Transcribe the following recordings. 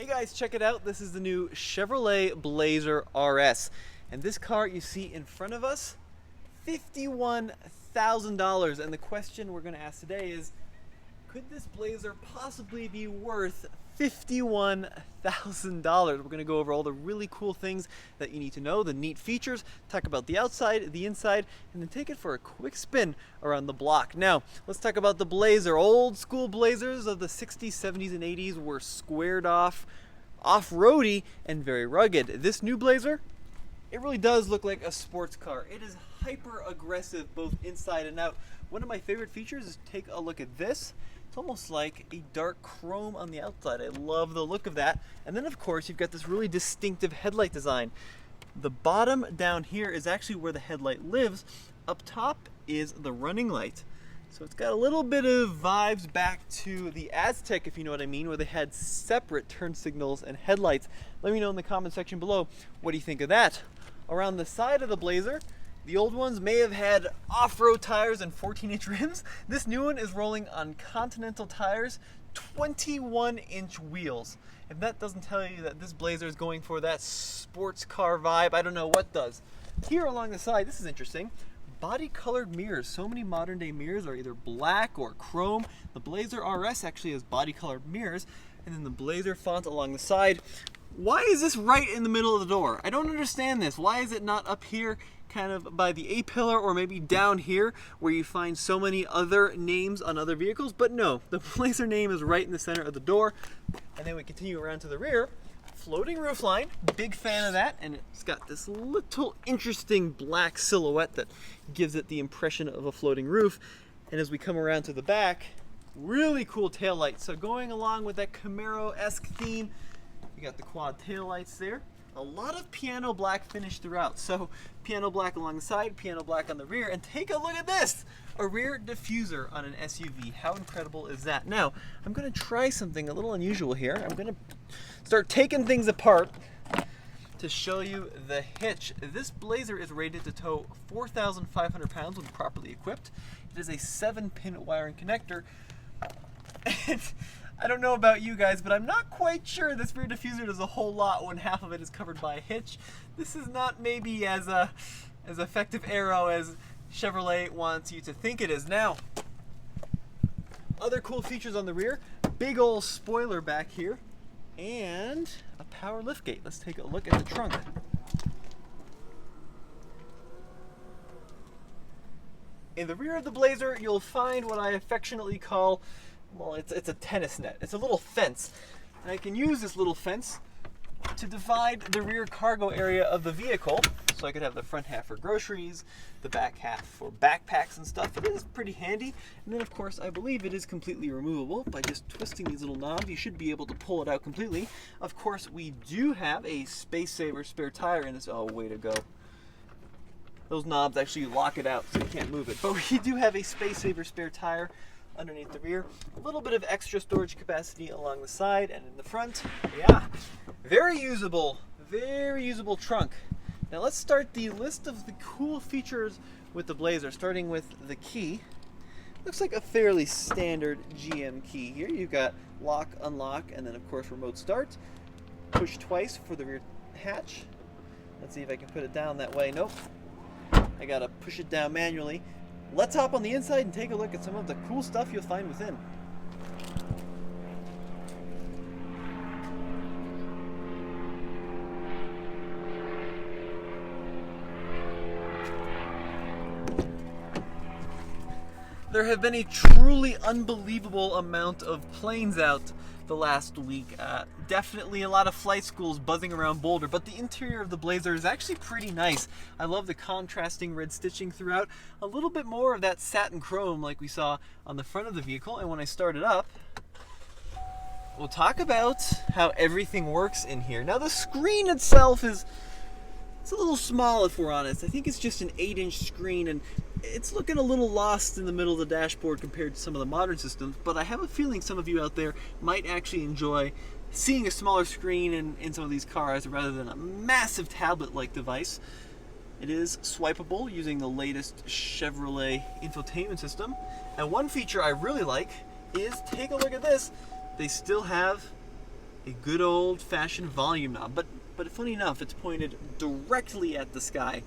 Hey guys, check it out. This is the new Chevrolet Blazer RS. And this car you see in front of us, $51,000. And the question we're going to ask today is, could this Blazer possibly be worth $51,000? We're going to go over all the really cool things that you need to know, the neat features, talk about the outside, the inside, and then take it for a quick spin around the block. Now, let's talk about the Blazer. Old school Blazers of the 60s, 70s, and 80s were squared off, off-roady, and very rugged. This new Blazer, it really does look like a sports car. It is hyper aggressive both inside and out. One of my favorite features is take a look at this. It's almost like a dark chrome on the outside. I love the look of that. And then of course you've got this really distinctive headlight design. The bottom down here is actually where the headlight lives. Up top is the running light. So it's got a little bit of vibes back to the Aztec, if you know what I mean, where they had separate turn signals and headlights. Let me know in the comment section below, what do you think of that? Around the side of the Blazer, the old ones may have had off-road tires and 14-inch rims. This new one is rolling on Continental tires, 21-inch wheels. If that doesn't tell you that this Blazer is going for that sports car vibe, I don't know what does. Here along the side, this is interesting, body-colored mirrors. So many modern-day mirrors are either black or chrome. The Blazer RS actually has body-colored mirrors, and then the Blazer font along the side. Why is this right in the middle of the door? I don't understand this. Why is it not up here, kind of by the A-pillar, or maybe down here where you find so many other names on other vehicles? But no, the Blazer name is right in the center of the door. And then we continue around to the rear. Floating roofline, big fan of that, and it's got this little interesting black silhouette that gives it the impression of a floating roof. And as we come around to the back, really cool taillights. So going along with that Camaro-esque theme, you got the quad taillights there. A lot of piano black finish throughout. So piano black along the side, piano black on the rear, and take a look at this! A rear diffuser on an SUV. How incredible is that? Now, I'm gonna try something a little unusual here. I'm gonna start taking things apart to show you the hitch. This Blazer is rated to tow 4,500 pounds when properly equipped. It is a 7-pin wiring connector. And I don't know about you guys, but I'm not quite sure this rear diffuser does a whole lot when half of it is covered by a hitch. This is not maybe as effective arrow as Chevrolet wants you to think it is. Now, other cool features on the rear, big old spoiler back here, and a power liftgate. Let's take a look at the trunk. In the rear of the Blazer, you'll find what I affectionately call, well, it's a tennis net. It's a little fence. And I can use this little fence to divide the rear cargo area of the vehicle. So I could have the front half for groceries, the back half for backpacks and stuff. It is pretty handy. And then of course, I believe it is completely removable. By just twisting these little knobs, you should be able to pull it out completely. Of course, we do have a space saver spare tire in this. Oh, way to go. Those knobs actually lock it out so you can't move it. But we do have a space saver spare tire underneath the rear. A little bit of extra storage capacity along the side and in the front. Yeah, very usable trunk. Now let's start the list of the cool features with the Blazer, starting with the key. Looks like a fairly standard GM key here. You've got lock, unlock, and then of course remote start. Push twice for the rear hatch. Let's see if I can put it down that way. Nope. I gotta push it down manually. Let's hop on the inside and take a look at some of the cool stuff you'll find within. There have been a truly unbelievable amount of planes out the last week. Definitely a lot of flight schools buzzing around Boulder, but the interior of the Blazer is actually pretty nice. I love the contrasting red stitching throughout. A little bit more of that satin chrome like we saw on the front of the vehicle. And when I start it up, we'll talk about how everything works in here. Now the screen itself it's a little small if we're honest. I think it's just an 8-inch screen, and it's looking a little lost in the middle of the dashboard compared to some of the modern systems, but I have a feeling some of you out there might actually enjoy seeing a smaller screen in some of these cars rather than a massive tablet-like device. It is swipeable using the latest Chevrolet infotainment system. And one feature I really like is, take a look at this, they still have a good old-fashioned volume knob. But funny enough, it's pointed directly at the sky.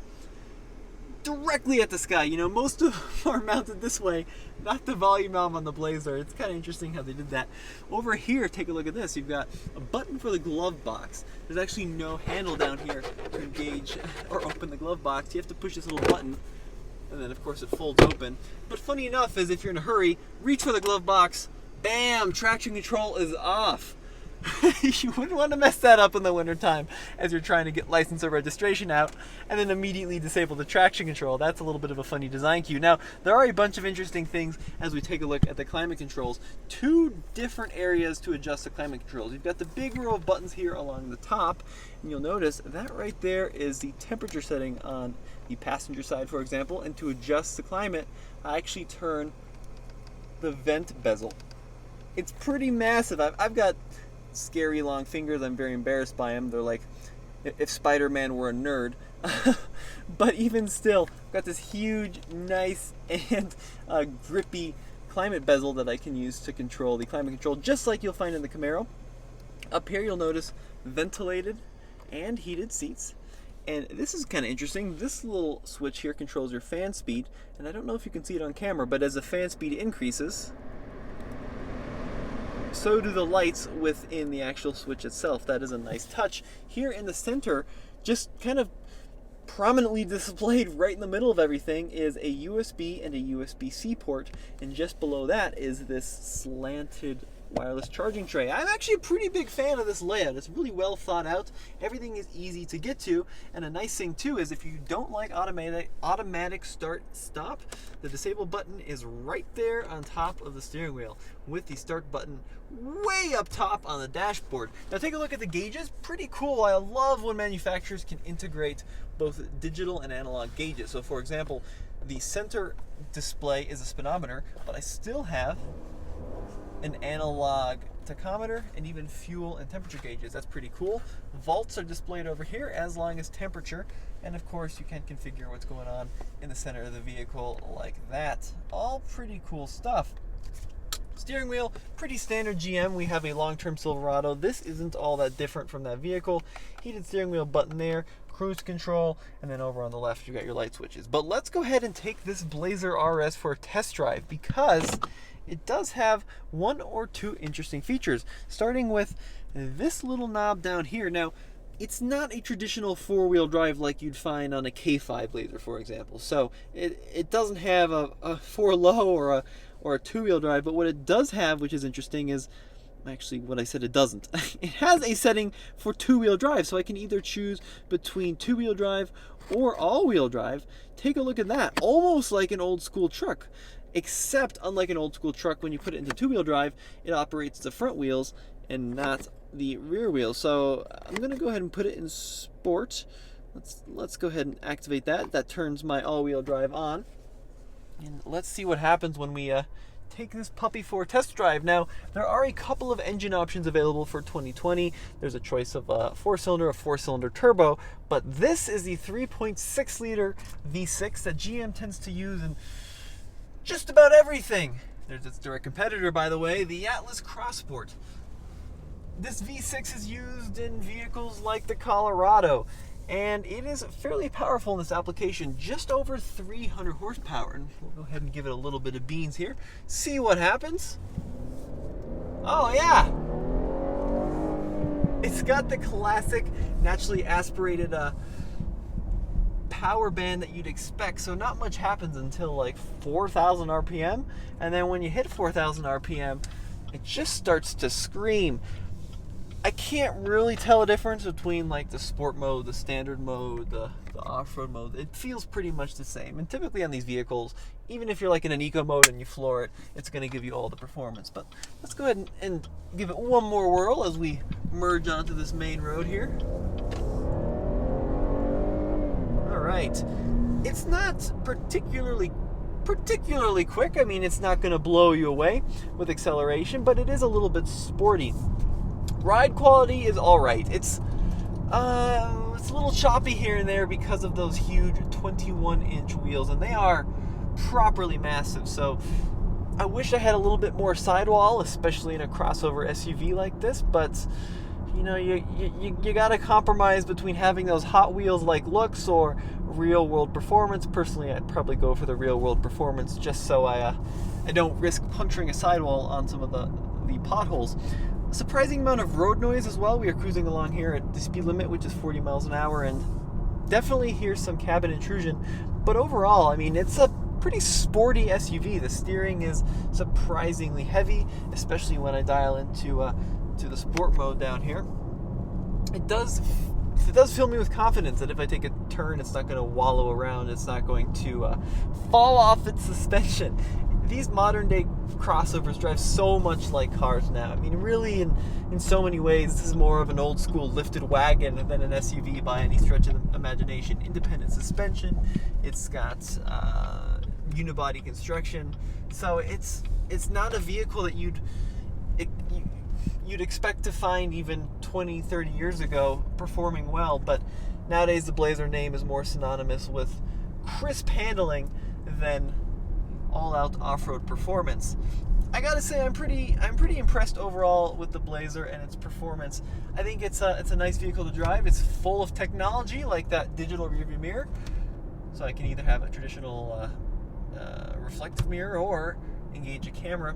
Directly at the sky. You know, most of them are mounted this way, not the volume knob on the Blazer. It's kind of interesting how they did that. Over here, take a look at this. You've got a button for the glove box. There's actually no handle down here to engage or open the glove box. You have to push this little button, and then of course it folds open. But funny enough is if you're in a hurry, reach for the glove box, bam, traction control is off. You wouldn't want to mess that up in the wintertime as you're trying to get license or registration out and then immediately disable the traction control. That's a little bit of a funny design cue. Now, there are a bunch of interesting things as we take a look at the climate controls. Two different areas to adjust the climate controls. You've got the big row of buttons here along the top, and you'll notice that right there is the temperature setting on the passenger side, for example. And to adjust the climate, I actually turn the vent bezel. It's pretty massive. I've got scary long fingers. I'm very embarrassed by them. They're like if Spider-Man were a nerd. But even still, I've got this huge, nice, and grippy climate bezel that I can use to control the climate control, just like you'll find in the Camaro. Up here you'll notice ventilated and heated seats. And this is kind of interesting. This little switch here controls your fan speed, and I don't know if you can see it on camera, but as the fan speed increases, so do the lights within the actual switch itself. That is a nice touch. Here in the center, just kind of prominently displayed right in the middle of everything, is a USB and a USB-C port, and just below that is this slanted wireless charging tray. I'm actually a pretty big fan of this layout. It's really well thought out. Everything is easy to get to, and a nice thing too is if you don't like automatic start stop, the disable button is right there on top of the steering wheel with the start button way up top on the dashboard. Now take a look at the gauges. Pretty cool. I love when manufacturers can integrate both digital and analog gauges. So for example, the center display is a speedometer, but I still have an analog tachometer and even fuel and temperature gauges. That's pretty cool. Volts are displayed over here as long as temperature, and of course you can configure what's going on in the center of the vehicle like that. All pretty cool stuff. Steering wheel, pretty standard GM. We have a long-term Silverado. This isn't all that different from that vehicle. Heated steering wheel button there, cruise control, and then over on the left you got your light switches. But let's go ahead and take this Blazer RS for a test drive, because it does have one or two interesting features, starting with this little knob down here. Now, it's not a traditional four-wheel drive like you'd find on a K5 Blazer, for example. So it doesn't have a four-low or a two-wheel drive, but what it does have, which is interesting, is actually what I said it doesn't. It has a setting for two-wheel drive, so I can either choose between two-wheel drive or all-wheel drive. Take a look at that, almost like an old-school truck. Except, unlike an old school truck, when you put it into two-wheel drive, it operates the front wheels and not the rear wheels. So I'm going to go ahead and put it in sport. Let's go ahead and activate that. That turns my all-wheel drive on. And let's see what happens when we take this puppy for a test drive. Now, there are a couple of engine options available for 2020. There's a choice of a four-cylinder, a four-cylinder turbo, but this is the 3.6-liter V6 that GM tends to use in just about everything. There's its direct competitor, by the way, the Atlas Cross Sport. This V6 is used in vehicles like the Colorado, and it is fairly powerful in this application, just over 300 horsepower. And we'll go ahead and give it a little bit of beans here, see what happens. Oh yeah, it's got the classic naturally aspirated power band that you'd expect, so not much happens until like 4,000 RPM, and then when you hit 4,000 RPM, it just starts to scream. I can't really tell a difference between like the sport mode, the standard mode, the off-road mode. It feels pretty much the same, and typically on these vehicles, even if you're like in an eco mode and you floor it, it's going to give you all the performance. But let's go ahead and give it one more whirl as we merge onto this main road here. Right. It's not particularly quick. I mean, it's not going to blow you away with acceleration, but it is a little bit sporty. Ride quality is all right. It's a little choppy here and there because of those huge 21-inch wheels, and they are properly massive. So I wish I had a little bit more sidewall, especially in a crossover SUV like this, but you got to compromise between having those Hot Wheels like looks or real world performance. Personally, I'd probably go for the real world performance just so I don't risk puncturing a sidewall on some of the potholes. A surprising amount of road noise as well. We are cruising along here at the speed limit, which is 40 miles an hour, and definitely hear some cabin intrusion. But overall, I mean, it's a pretty sporty SUV. The steering is surprisingly heavy, especially when I dial into to the sport mode down here. It does fill me with confidence that if I take a turn, it's not going to wallow around. It's not going to fall off its suspension. These modern day crossovers drive so much like cars now. I mean, really, in so many ways, this is more of an old school lifted wagon than an SUV by any stretch of the imagination. Independent suspension. It's got unibody construction. So it's not a vehicle that you'd expect to find even 20, 30 years ago performing well, but nowadays the Blazer name is more synonymous with crisp handling than all-out off-road performance. I gotta say, I'm pretty impressed overall with the Blazer and its performance. I think it's a nice vehicle to drive. It's full of technology, like that digital rearview mirror, so I can either have a traditional reflective mirror or engage a camera.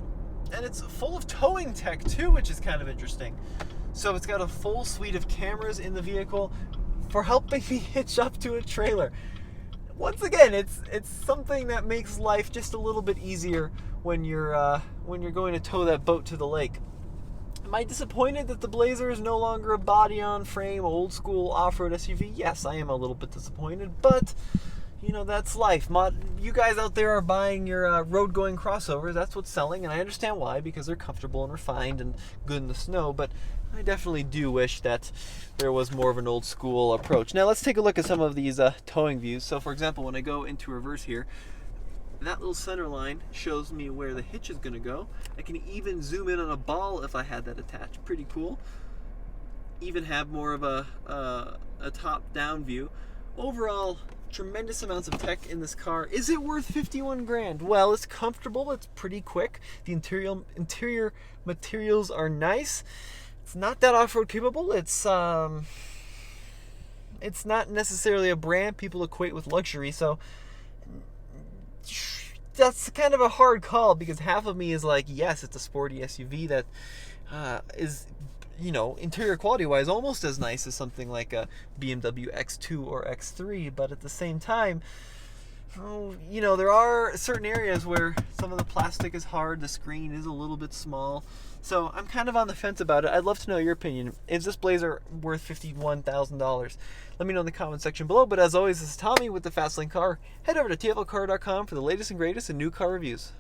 And it's full of towing tech too, which is kind of interesting. So it's got a full suite of cameras in the vehicle for helping me hitch up to a trailer. Once again, it's something that makes life just a little bit easier when you're going to tow that boat to the lake. Am I disappointed that the Blazer is no longer a body-on-frame, old-school off-road SUV? Yes, I am a little bit disappointed, but that's life. You guys out there are buying your road-going crossovers. That's what's selling, and I understand why, because they're comfortable and refined and good in the snow, but I definitely do wish that there was more of an old-school approach. Now, let's take a look at some of these towing views. So, for example, when I go into reverse here, that little center line shows me where the hitch is going to go. I can even zoom in on a ball if I had that attached. Pretty cool. Even have more of a top-down view. Overall, tremendous amounts of tech in this car. Is it worth 51 grand? Well, it's comfortable. It's pretty quick. The interior materials are nice. It's not that off-road capable. It's not necessarily a brand people equate with luxury, so that's kind of a hard call, because half of me is like, yes, it's a sporty SUV that is, interior quality-wise almost as nice as something like a BMW X2 or X3, but at the same time, there are certain areas where some of the plastic is hard, the screen is a little bit small, so I'm kind of on the fence about it. I'd love to know your opinion. Is this Blazer worth $51,000? Let me know in the comment section below, but as always, this is Tommy with the Fastlane Car. Head over to tflcar.com for the latest and greatest in new car reviews.